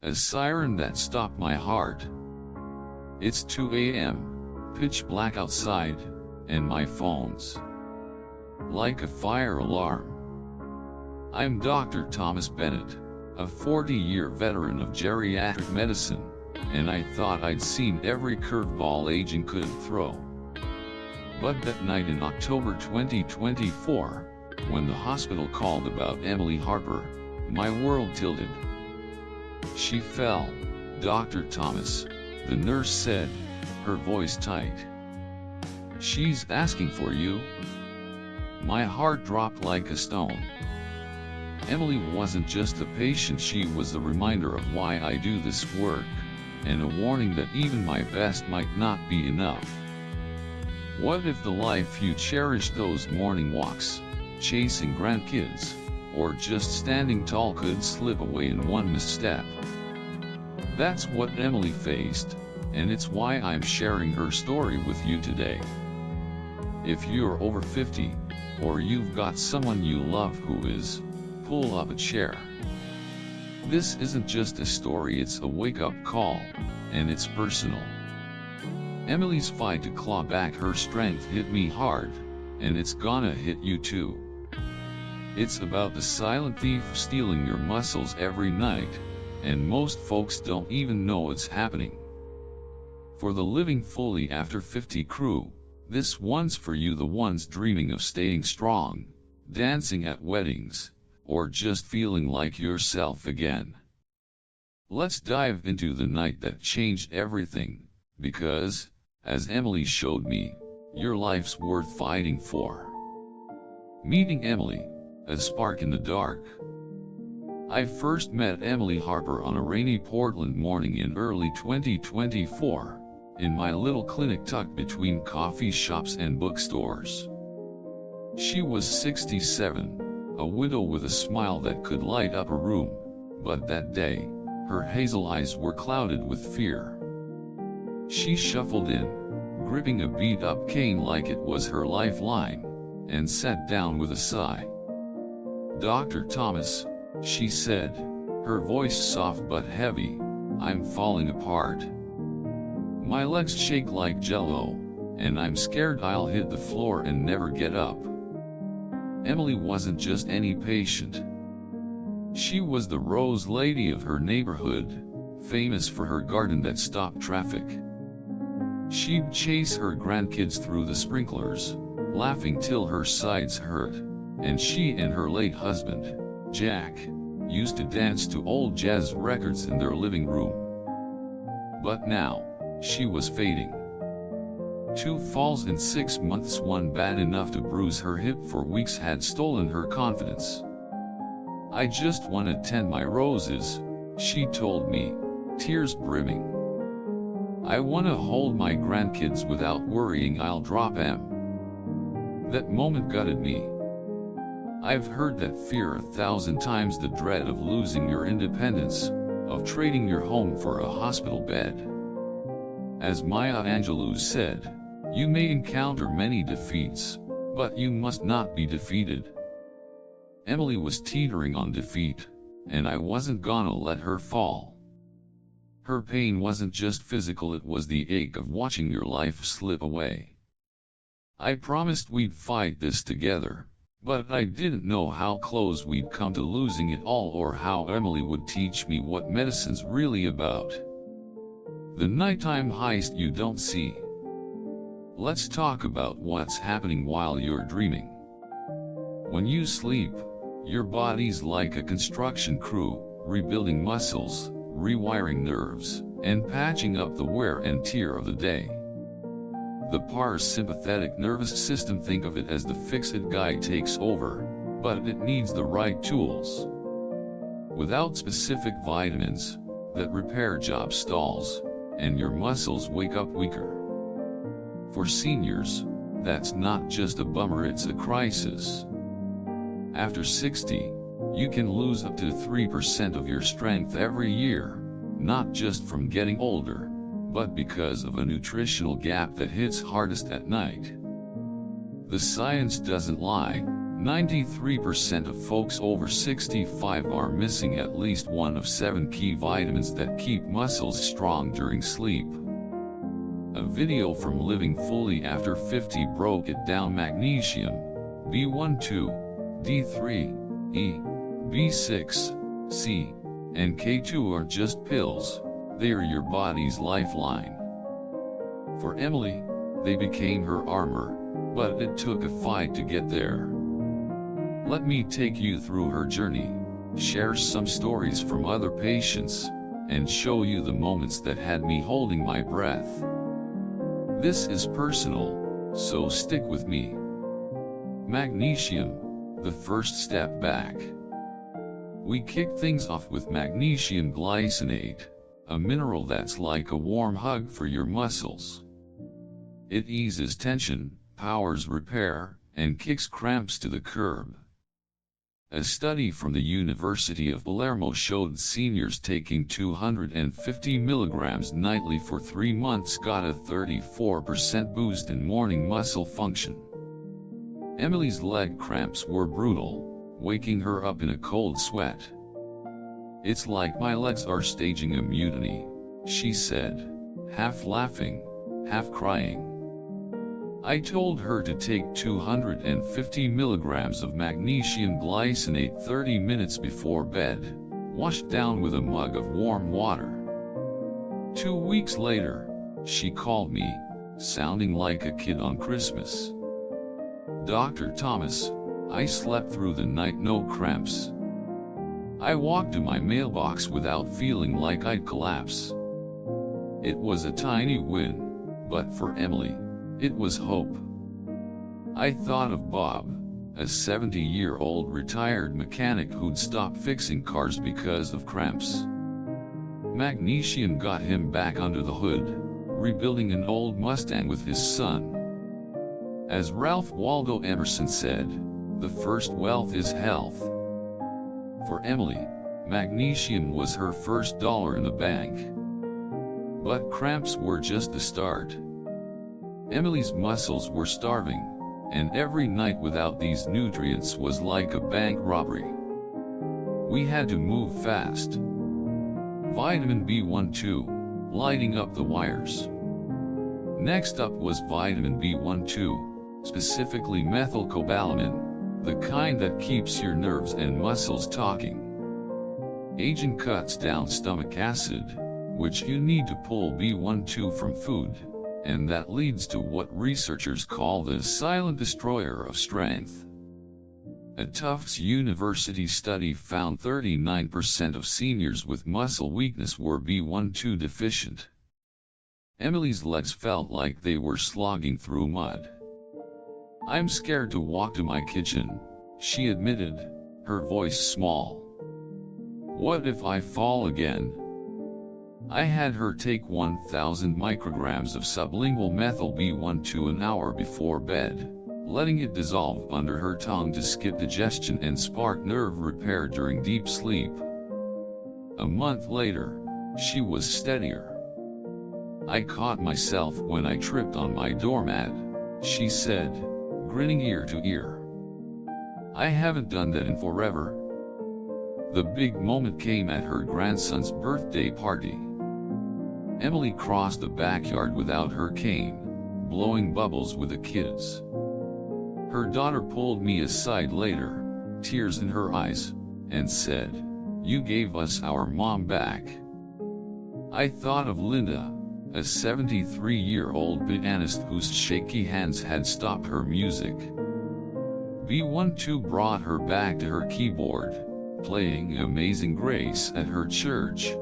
a siren that stopped my heart. It's 2 a.m., pitch black outside, and my phone's like a fire alarm. I'm Dr. Thomas Bennett, a 40-year veteran of geriatric medicine, and I thought I'd seen every curveball aging could throw. But that night in October 2024, when the hospital called about Emily Harper, my world tilted. She fell, Dr. Thomas, the nurse said, her voice tight. She's asking for you. My heart dropped like a stone. Emily wasn't just a patient, she was a reminder of why I do this work, and a warning that even my best might not be enough. What if the life you cherished, those morning walks, chasing grandkids, or just standing tall, could slip away in one misstep? That's what Emily faced, and it's why I'm sharing her story with you today. If you're over 50, or you've got someone you love who is, pull up a chair. This isn't just a story, it's a wake-up call, and it's personal. Emily's fight to claw back her strength hit me hard, and it's gonna hit you too. It's about the silent thief stealing your muscles every night, and most folks don't even know it's happening. For the living fully after 50 crew, this one's for you, the ones dreaming of staying strong, dancing at weddings, or just feeling like yourself again. Let's dive into the night that changed everything, because, as Emily showed me, your life's worth fighting for. Meeting Emily, a spark in the dark. I first met Emily Harper on a rainy Portland morning in early 2024, in my little clinic tucked between coffee shops and bookstores. She was 67, a widow with a smile that could light up a room, but that day, her hazel eyes were clouded with fear. She shuffled in, gripping a beat-up cane like it was her lifeline, and sat down with a sigh. Dr. Thomas, she said, her voice soft but heavy, I'm falling apart. My legs shake like jello, and I'm scared I'll hit the floor and never get up. Emily wasn't just any patient. She was the Rose Lady of her neighborhood, famous for her garden that stopped traffic. She'd chase her grandkids through the sprinklers, laughing till her sides hurt, and she and her late husband, Jack, used to dance to old jazz records in their living room. But now, she was fading. 2 falls in 6 months, one bad enough to bruise her hip for weeks, had stolen her confidence. I just want to tend my roses, she told me, tears brimming. I want to hold my grandkids without worrying I'll drop them. That moment gutted me. I've heard that fear 1,000 times, the dread of losing your independence, of trading your home for a hospital bed. As Maya Angelou said, you may encounter many defeats, but you must not be defeated. Emily was teetering on defeat, and I wasn't gonna let her fall. Her pain wasn't just physical, it was the ache of watching your life slip away. I promised we'd fight this together, but I didn't know how close we'd come to losing it all, or how Emily would teach me what medicine's really about. The nighttime heist you don't see. Let's talk about what's happening while you're dreaming. When you sleep, your body's like a construction crew, rebuilding muscles, rewiring nerves, and patching up the wear and tear of the day. The parasympathetic nervous system, think of it as the fix-it guy, takes over, but it needs the right tools. Without specific vitamins, that repair job stalls, and your muscles wake up weaker. For seniors, that's not just a bummer, it's a crisis. After 60, you can lose up to 3% of your strength every year, not just from getting older, but because of a nutritional gap that hits hardest at night. The science doesn't lie, 93% of folks over 65 are missing at least one of 7 key vitamins that keep muscles strong during sleep. A video from Living Fully After 50 broke it down. Magnesium, B12, D3, E, B6, C, and K2 are just pills, they are your body's lifeline. For Emily, they became her armor, but it took a fight to get there. Let me take you through her journey, share some stories from other patients, and show you the moments that had me holding my breath. This is personal, so stick with me. Magnesium, the first step back. We kick things off with magnesium glycinate, a mineral that's like a warm hug for your muscles. It eases tension, powers repair, and kicks cramps to the curb. A study from the University of Palermo showed seniors taking 250 milligrams nightly for 3 months got a 34% boost in morning muscle function. Emily's leg cramps were brutal, waking her up in a cold sweat. "It's like my legs are staging a mutiny," she said, half laughing, half crying. I told her to take 250 milligrams of magnesium glycinate 30 minutes before bed, washed down with a mug of warm water. 2 weeks later, she called me, sounding like a kid on Christmas. "Dr. Thomas, I slept through the night, no cramps. I walked to my mailbox without feeling like I'd collapse." It was a tiny win, but for Emily, it was hope. I thought of Bob, a 70-year-old retired mechanic who'd stopped fixing cars because of cramps. Magnesium got him back under the hood, rebuilding an old Mustang with his son. As Ralph Waldo Emerson said, "The first wealth is health." For Emily, magnesium was her first dollar in the bank. But cramps were just the start. Emily's muscles were starving, and every night without these nutrients was like a bank robbery. We had to move fast. Vitamin B12, lighting up the wires. Next up was vitamin B12, specifically methylcobalamin, the kind that keeps your nerves and muscles talking. Aging cuts down stomach acid, which you need to pull B12 from food, and that leads to what researchers call the silent destroyer of strength. A Tufts University study found 39% of seniors with muscle weakness were B12 deficient. Emily's legs felt like they were slogging through mud. "I'm scared to walk to my kitchen," she admitted, her voice small. "What if I fall again?" I had her take 1,000 micrograms of sublingual methyl B12 an hour before bed, letting it dissolve under her tongue to skip digestion and spark nerve repair during deep sleep. A month later, she was steadier. "I caught myself when I tripped on my doormat," she said, grinning ear to ear. "I haven't done that in forever." The big moment came at her grandson's birthday party. Emily crossed the backyard without her cane, blowing bubbles with the kids. Her daughter pulled me aside later, tears in her eyes, and said, "You gave us our mom back." I thought of Linda, a 73-year-old pianist whose shaky hands had stopped her music. B12 brought her back to her keyboard, playing Amazing Grace at her church.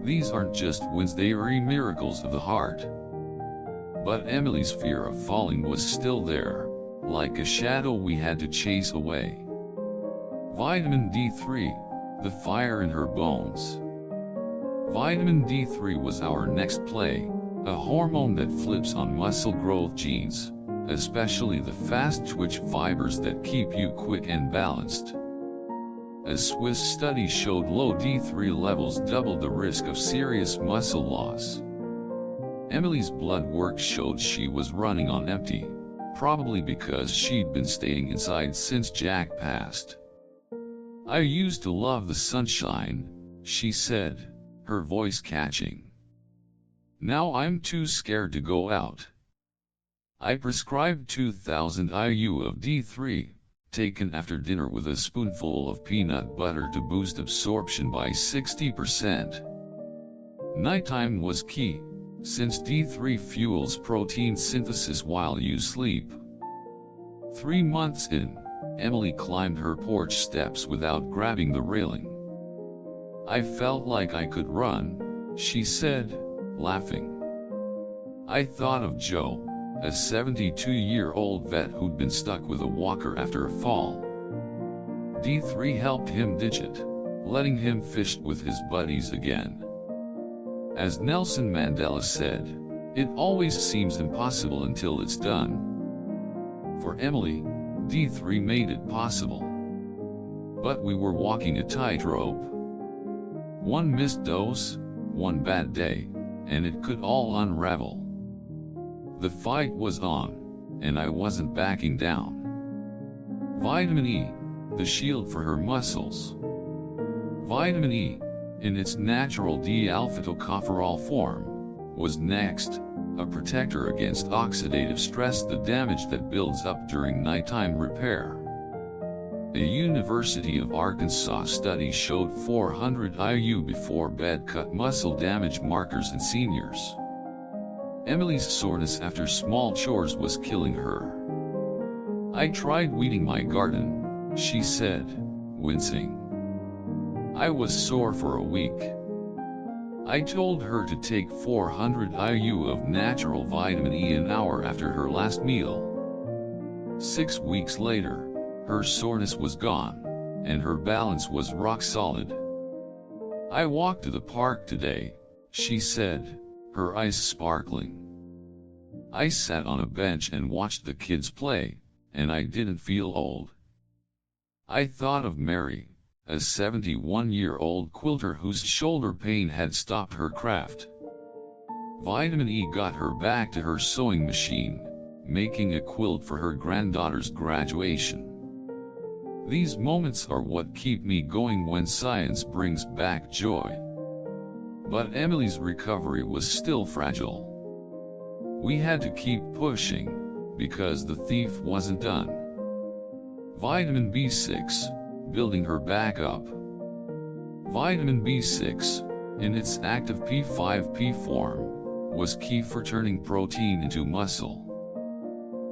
These aren't just wins, they are miracles of the heart. But Emily's fear of falling was still there, like a shadow we had to chase away. Vitamin D3, the fire in her bones. Vitamin D3 was our next play, a hormone that flips on muscle growth genes, especially the fast twitch fibers that keep you quick and balanced. A Swiss study showed low D3 levels doubled the risk of serious muscle loss. Emily's blood work showed she was running on empty, probably because she'd been staying inside since Jack passed. "I used to love the sunshine," she said, her voice catching. "Now I'm too scared to go out." I prescribed 2000 IU of D3, taken after dinner with a spoonful of peanut butter to boost absorption by 60%. Nighttime was key, since D3 fuels protein synthesis while you sleep. 3 months in, Emily climbed her porch steps without grabbing the railing. "I felt like I could run," she said, laughing. I thought of Joe, a 72-year-old vet who'd been stuck with a walker after a fall. D3 helped him ditch it, letting him fish with his buddies again. As Nelson Mandela said, "It always seems impossible until it's done." For Emily, D3 made it possible. But we were walking a tightrope. One missed dose, one bad day, and it could all unravel. The fight was on, and I wasn't backing down. Vitamin E, the shield for her muscles. Vitamin E, in its natural D-alpha-tocopherol form, was next, a protector against oxidative stress, the damage that builds up during nighttime repair. A University of Arkansas study showed 400 IU before bed cut muscle damage markers in seniors. Emily's soreness after small chores was killing her. "I tried weeding my garden," she said, wincing. "I was sore for a week." I told her to take 400 IU of natural vitamin E an hour after her last meal. 6 weeks later, her soreness was gone, and her balance was rock solid. "I walked to the park today," she said, her eyes sparkling. "I sat on a bench and watched the kids play, and I didn't feel old." I thought of Mary, a 71-year-old quilter whose shoulder pain had stopped her craft. Vitamin E got her back to her sewing machine, making a quilt for her granddaughter's graduation. These moments are what keep me going when science brings back joy. But Emily's recovery was still fragile. We had to keep pushing, because the thief wasn't done. Vitamin B6, building her back up. Vitamin B6, in its active P5P form, was key for turning protein into muscle.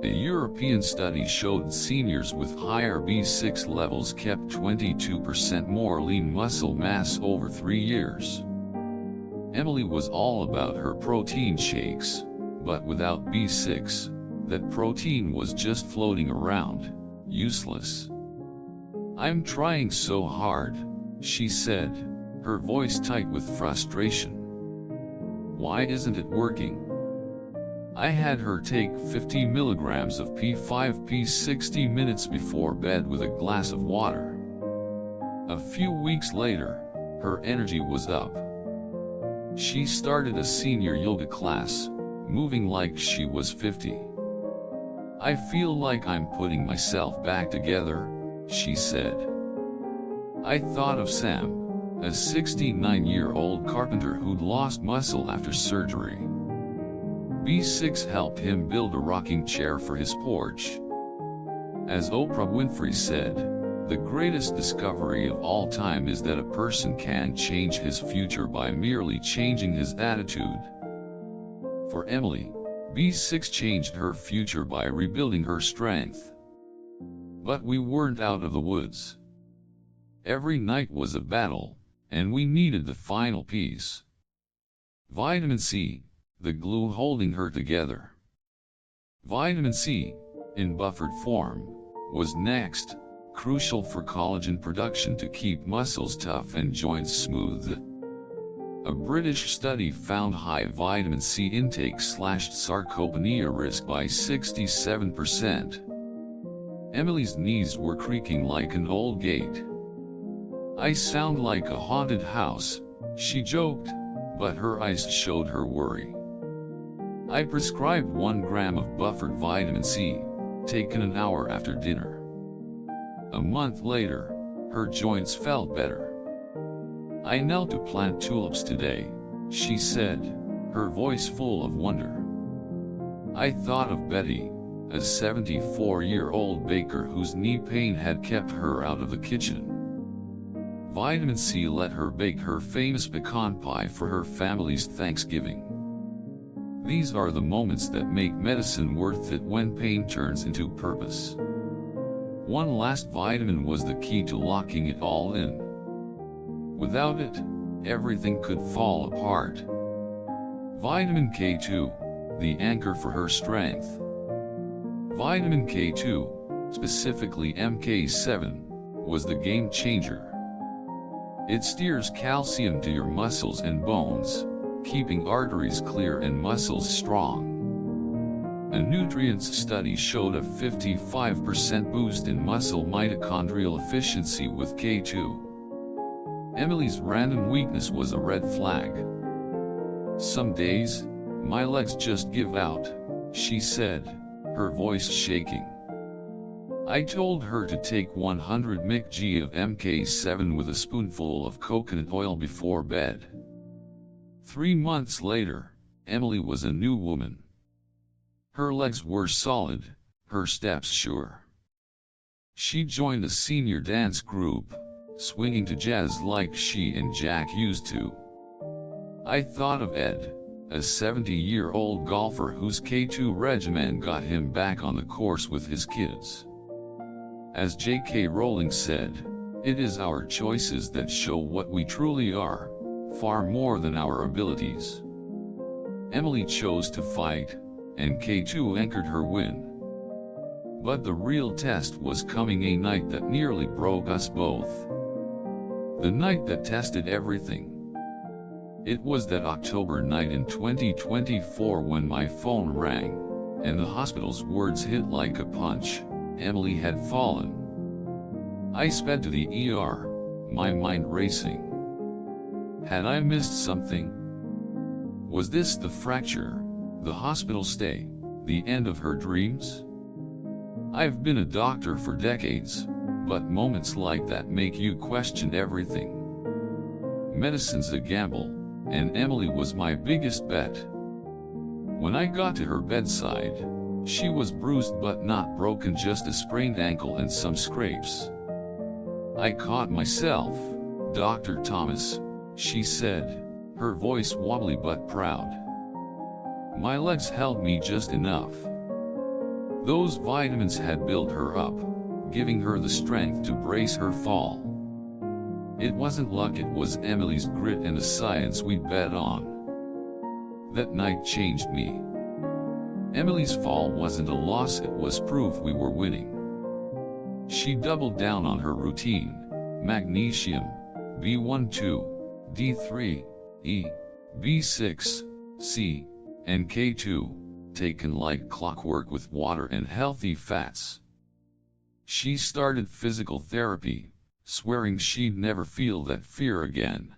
A European study showed seniors with higher B6 levels kept 22% more lean muscle mass over 3 years. Emily was all about her protein shakes, but without B6, that protein was just floating around, useless. "I'm trying so hard," she said, her voice tight with frustration. "Why isn't it working?" I had her take 50 milligrams of P5P 60 minutes before bed with a glass of water. A few weeks later, her energy was up. She started a senior yoga class, moving like she was 50. "I feel like I'm putting myself back together," she said. I thought of Sam, a 69-year-old carpenter who'd lost muscle after surgery. B6 helped him build a rocking chair for his porch. As Oprah Winfrey said, "The greatest discovery of all time is that a person can change his future by merely changing his attitude." For Emily, B6 changed her future by rebuilding her strength. But we weren't out of the woods. Every night was a battle, and we needed the final piece. Vitamin C, the glue holding her together. Vitamin C, in buffered form, was next, crucial for collagen production to keep muscles tough and joints smooth. A British study found high vitamin C intake slashed sarcopenia risk by 67%. Emily's knees were creaking like an old gate. "I sound like a haunted house," she joked, but her eyes showed her worry. I prescribed 1 gram of buffered vitamin C, taken an hour after dinner. A month later, her joints felt better. "I knelt to plant tulips today," she said, her voice full of wonder. I thought of Betty, a 74-year-old baker whose knee pain had kept her out of the kitchen. Vitamin C let her bake her famous pecan pie for her family's Thanksgiving. These are the moments that make medicine worth it when pain turns into purpose. One last vitamin was the key to locking it all in. Without it, everything could fall apart. Vitamin K2, the anchor for her strength. Vitamin K2, specifically MK7, was the game changer. It steers calcium to your muscles and bones, keeping arteries clear and muscles strong. A nutrients study showed a 55% boost in muscle mitochondrial efficiency with K2. Emily's random weakness was a red flag. "Some days, my legs just give out," she said, her voice shaking. I told her to take 100 mg of MK7 with a spoonful of coconut oil before bed. 3 months later, Emily was a new woman. Her legs were solid, her steps sure. She joined a senior dance group, swinging to jazz like she and Jack used to. I thought of Ed, a 70-year-old golfer whose K2 regimen got him back on the course with his kids. As J.K. Rowling said, "It is our choices that show what we truly are, far more than our abilities." Emily chose to fight, and K2 anchored her win. But the real test was coming, a night that nearly broke us both. The night that tested everything. It was that October night in 2024 when my phone rang, and the hospital's words hit like a punch: Emily had fallen. I sped to the ER, my mind racing. Had I missed something? Was this the fracture, the hospital stay, the end of her dreams? I've been a doctor for decades, but moments like that make you question everything. Medicine's a gamble, and Emily was my biggest bet. When I got to her bedside, she was bruised but not broken, just a sprained ankle and some scrapes. I caught myself. "Dr. Thomas," she said, her voice wobbly but proud. My legs held me just enough. Those vitamins had built her up, giving her the strength to brace her fall. It wasn't luck, it was Emily's grit and the science we'd bet on. That night changed me. Emily's fall wasn't a loss, it was proof we were winning. She doubled down on her routine: magnesium, B12, D3, E, B6, C, and K2, taken like clockwork with water and healthy fats. She started physical therapy, swearing she'd never feel that fear again.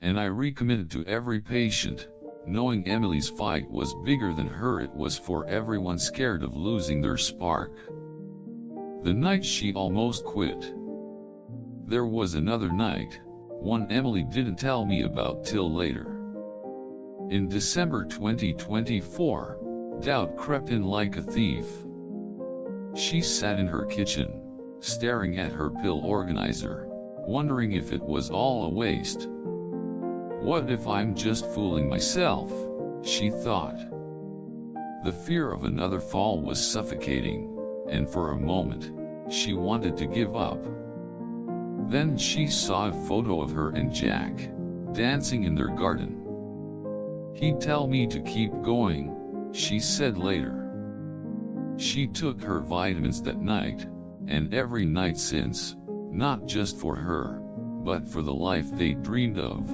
And I recommitted to every patient, knowing Emily's fight was bigger than her. It was for everyone scared of losing their spark. The night she almost quit. There was another night, one Emily didn't tell me about till later. In December 2024, doubt crept in like a thief. She sat in her kitchen, staring at her pill organizer, wondering if it was all a waste. "What if I'm just fooling myself?" she thought. The fear of another fall was suffocating, and for a moment, she wanted to give up. Then she saw a photo of her and Jack, dancing in their garden. "He'd tell me to keep going," she said later. She took her vitamins that night, and every night since, not just for her, but for the life they dreamed of.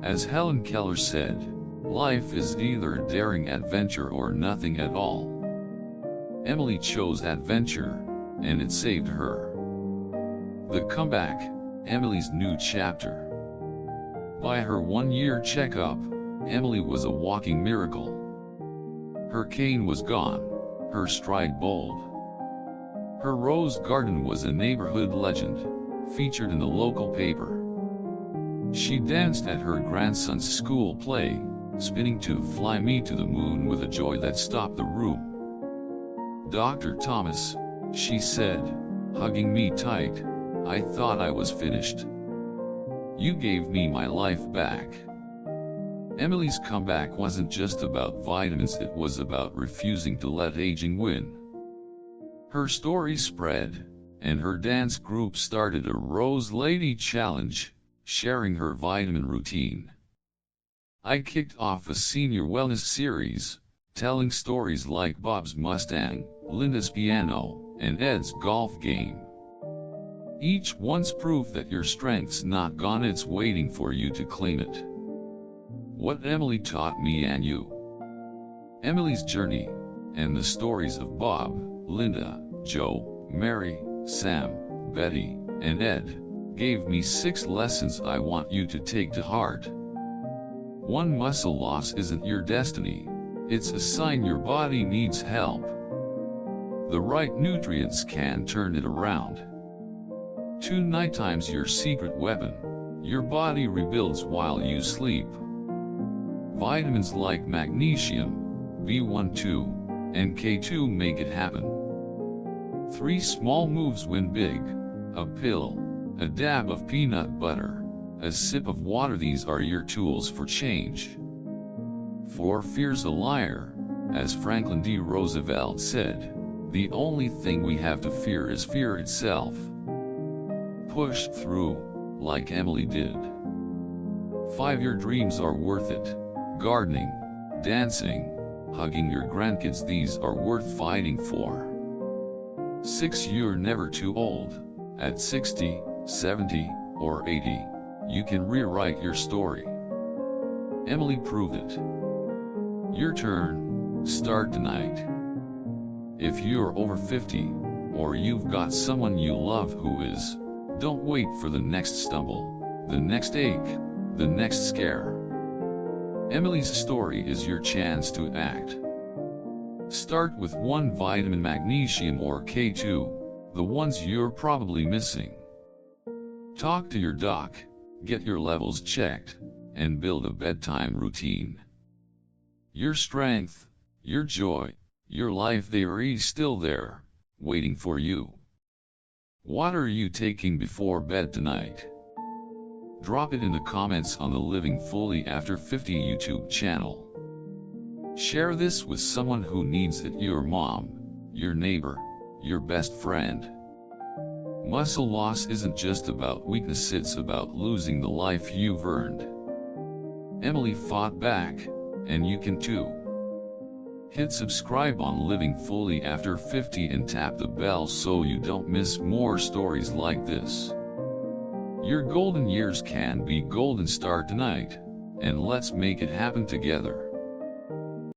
As Helen Keller said, life is either a daring adventure or nothing at all. Emily chose adventure, and it saved her. The comeback, Emily's new chapter. By her 1-year checkup, Emily was a walking miracle. Her cane was gone, her stride bold. Her rose garden was a neighborhood legend, featured in the local paper. She danced at her grandson's school play, spinning to "Fly Me to the Moon" with a joy that stopped the room. "Dr. Thomas," she said, hugging me tight, "I thought I was finished. You gave me my life back." Emily's comeback wasn't just about vitamins, it was about refusing to let aging win. Her story spread, and her dance group started a Rose Lady Challenge, sharing her vitamin routine. I kicked off a senior wellness series, telling stories like Bob's Mustang, Linda's piano, and Ed's golf game. Each one's proof that your strength's not gone, it's waiting for you to claim it. What Emily taught me and you. Emily's journey, and the stories of Bob, Linda, Joe, Mary, Sam, Betty, and Ed, gave me 6 lessons I want you to take to heart. 1. Muscle loss isn't your destiny, it's a sign your body needs help. The right nutrients can turn it around. 2. Nighttime's your secret weapon, your body rebuilds while you sleep. Vitamins like magnesium, B12, and K2 make it happen. 3. Small moves win big, a pill, a dab of peanut butter, a sip of water, these are your tools for change. 4. Fear's a liar, as Franklin D. Roosevelt said, the only thing we have to fear is fear itself. Push through, like Emily did. 5. Your dreams are worth it, gardening, dancing, hugging your grandkids, these are worth fighting for. 6. You're never too old, at 60, 70, or 80, you can rewrite your story. Emily proved it. Your turn, start tonight. If you're over 50, or you've got someone you love who is, don't wait for the next stumble, the next ache, the next scare. Emily's story is your chance to act. Start with 1 vitamin, magnesium or K2, the ones you're probably missing. Talk to your doc, get your levels checked, and build a bedtime routine. Your strength, your joy, your life, they are still there, waiting for you. What are you taking before bed tonight? Drop it in the comments on the Living Fully After 50 YouTube channel. Share this with someone who needs it, your mom, your neighbor, your best friend. Muscle loss isn't just about weakness, it's about losing the life you've earned. Emily fought back, and you can too. Hit subscribe on Living Fully After 50 and tap the bell so you don't miss more stories like this. Your golden years can be golden. Start tonight, and let's make it happen together.